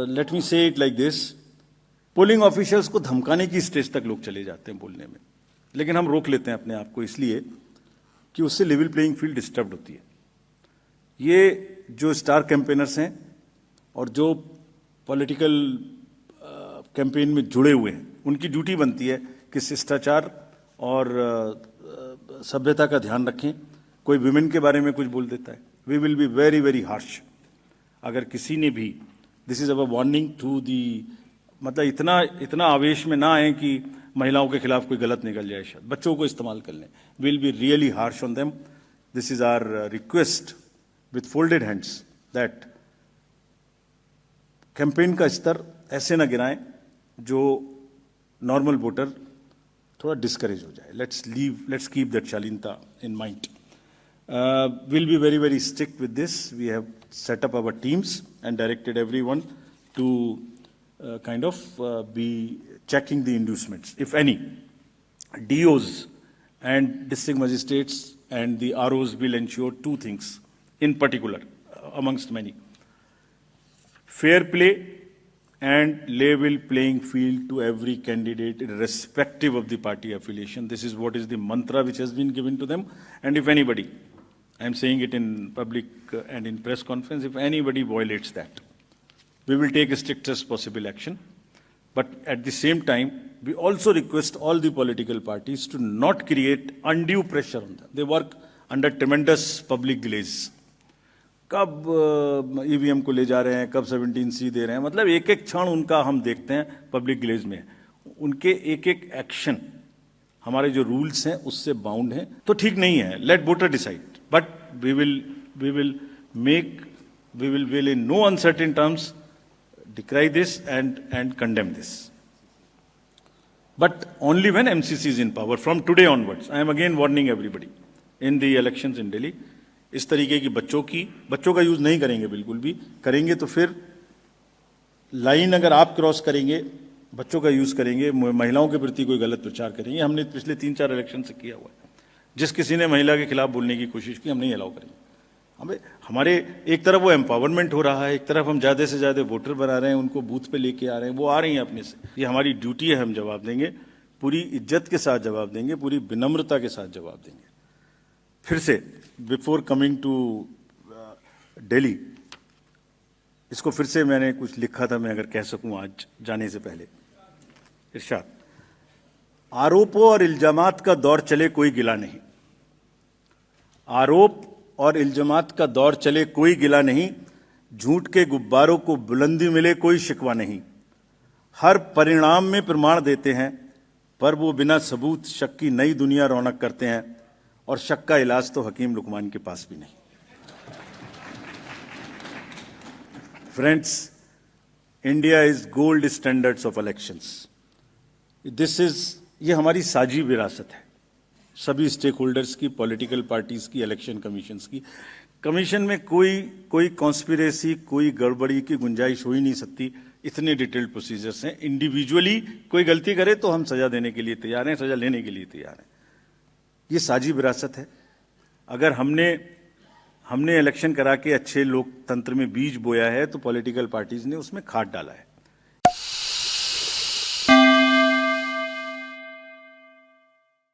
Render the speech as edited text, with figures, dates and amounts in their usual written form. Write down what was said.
Let me से it like this, polling officials को धमकाने की स्टेज तक लोग चले जाते हैं बोलने में, लेकिन हम रोक लेते हैं अपने आप को इसलिए कि उससे लेवल प्लेइंग फील्ड डिस्टर्ब होती है। ये जो स्टार कैंपेनर्स हैं और जो पॉलिटिकल कैंपेन में जुड़े हुए हैं, उनकी ड्यूटी बनती है कि शिष्टाचार और सभ्यता का ध्यान रखें। कोई विमेन के बारे में कुछ बोल देता है, we will be very very harsh. अगर किसी ने भी, this is our warning to the, मतलब इतना आवेश में ना आए कि महिलाओं के खिलाफ कोई गलत निकल जाए, शायद बच्चों को इस्तेमाल कर लें। Will be really harsh on them. This is our request with folded hands that campaign का स्तर ऐसे ना गिराएं जो नॉर्मल वोटर थोड़ा डिस्करेज हो जाए। लेट्स कीप दैट शालीनता in mind. We'll be very, very strict with this. We have set up our teams and directed everyone to kind of be checking the inducements, if any. DOs and district magistrates and the ROs will ensure two things in particular, amongst many. Fair play and level playing field to every candidate irrespective of the party affiliation. This is what is the mantra which has been given to them. And if anybody, I am saying it in public and in press conference, if anybody violates that, we will take strictest possible action. But at the same time, we also request all the political parties to not create undue pressure on them. They work under tremendous public delays. कब EVM को ले जा रहे हैं, कब 17C दे रहे हैं, मतलब एक एक क्षण उनका हम देखते हैं पब्लिक डिलेज में। उनके एक एक एक्शन हमारे जो रूल्स हैं उससे बाउंड हैं, तो ठीक नहीं है। Let voter decide, but we will in no uncertain terms decry this and condemn this, but only when MCC is in power from today onwards. I am again warning everybody in the elections in Delhi. इस तरीके की बच्चों का use नहीं करेंगे, बिल्कुल भी करेंगे तो फिर लाइन अगर आप क्रॉस करेंगे, बच्चों का यूज करेंगे, महिलाओं के प्रति कोई गलत प्रचार करेंगे, हमने पिछले 3-4 इलेक्शन से किया हुआ है। जिस किसी ने महिला के खिलाफ बोलने की कोशिश की, हम नहीं अलाउ करेंगे। हमें हमारे एक तरफ वो एम्पावरमेंट हो रहा है, एक तरफ हम ज़्यादा से ज़्यादा वोटर बना रहे हैं, उनको बूथ पे लेके आ रहे हैं, वो आ रही हैं अपने से। ये हमारी ड्यूटी है, हम जवाब देंगे, पूरी इज्जत के साथ जवाब देंगे, पूरी विनम्रता के साथ जवाब देंगे। फिर से बिफोर कमिंग टू दिल्ली, इसको फिर से मैंने कुछ लिखा था, मैं अगर कह सकूं आज जाने से पहले। इरशाद, आरोपों और इल्जामात का दौर चले कोई गिला नहीं। आरोप और इल्जामात का दौर चले कोई गिला नहीं, झूठ के गुब्बारों को बुलंदी मिले कोई शिकवा नहीं। हर परिणाम में प्रमाण देते हैं, पर वो बिना सबूत शक की नई दुनिया रौनक करते हैं, और शक का इलाज तो हकीम लुकमान के पास भी नहीं। Friends, India is gold standards of elections. ये हमारी साझी विरासत है, सभी स्टेक होल्डर्स की, पॉलिटिकल पार्टीज की, इलेक्शन कमीशंस की। कमीशन में कोई कॉन्स्पिरेसी, कोई गड़बड़ी की गुंजाइश हो ही नहीं सकती। इतने डिटेल्ड प्रोसीजर्स हैं। इंडिविजुअली कोई गलती करे तो हम सजा देने के लिए तैयार हैं, सजा लेने के लिए तैयार हैं। ये साझी विरासत है। अगर हमने इलेक्शन करा के अच्छे लोकतंत्र में बीज बोया है, तो पॉलिटिकल पार्टीज ने उसमें खाद डाला है।